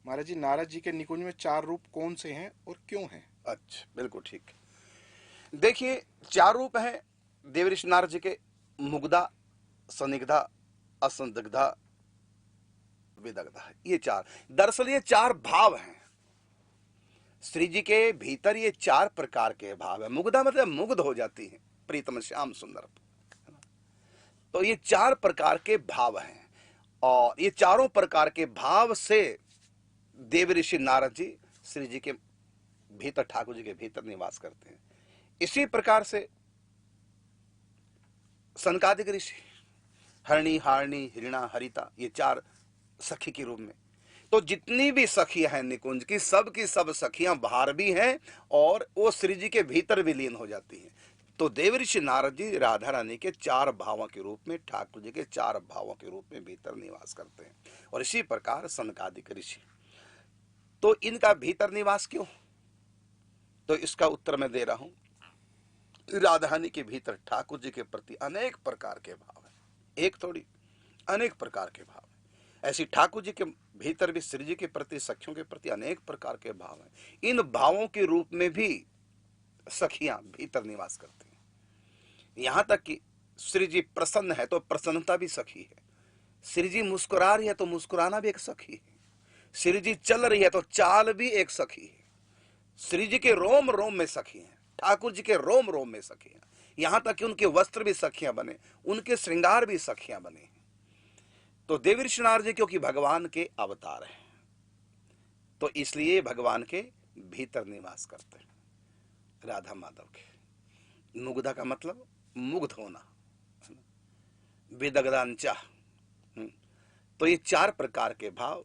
महाराज जी, नारद जी के निकुंज में चार रूप कौन से हैं और क्यों हैं? अच्छा, बिल्कुल ठीक। देखिए, चार रूप हैं देव ऋषि नारद जी के: मुग्धा, सनिग्धा, असंदिग्धा, विदग्धा। ये चार, दरअसल ये चार भाव हैं श्री जी के भीतर। ये चार प्रकार के भाव है। मुग्धा मतलब मुग्ध हो जाती है, प्रीतम श्याम सुंदर। तो ये चार प्रकार के भाव हैं, और ये चारों प्रकार के भाव से देव ऋषि नारद जी श्री जी के भीतर, ठाकुर जी के भीतर निवास करते हैं। इसी प्रकार से सनकादिक ऋषि, हरणी, हारणी, हिरणा, हरिता, ये चार सखी के रूप में। तो जितनी भी सखियां हैं निकुंज की सब सखियां बाहर भी हैं और वो श्री जी के भीतर भी लीन हो जाती हैं। तो देव ऋषि नारद जी राधा रानी के चार भावों के रूप में, ठाकुर जी के चार भावों के रूप में भीतर निवास करते हैं। और इसी प्रकार सनकादिक ऋषि, तो इनका भीतर निवास क्यों? तो इसका उत्तर मैं दे रहा हूं। राधा रानी के भीतर ठाकुर जी के प्रति अनेक प्रकार के भाव है, एक थोड़ी, अनेक प्रकार के भाव है। ऐसी ठाकुर जी के भीतर भी श्री जी के प्रति, सखियों के प्रति अनेक प्रकार के भाव हैं। इन भावों के रूप में भी सखियां भीतर निवास करती हैं। यहां तक कि श्री जी प्रसन्न है तो प्रसन्नता भी सखी है, श्री जी मुस्कुरा रही है तो मुस्कुराना भी एक सखी है, श्री जी चल रही है तो चाल भी एक सखी है। श्री जी के रोम रोम में सखी हैं, ठाकुर जी के रोम रोम में सखी हैं। यहां तक कि उनके वस्त्र भी सखियां बने, उनके श्रृंगार भी सखियां बने। तो देव ऋषि नारद जी क्योंकि भगवान के अवतार हैं, तो इसलिए भगवान के भीतर निवास करते हैं राधा माधव के। मुग्धा का मतलब मुग्ध होना, विदग्धांचा। तो ये चार प्रकार के भाव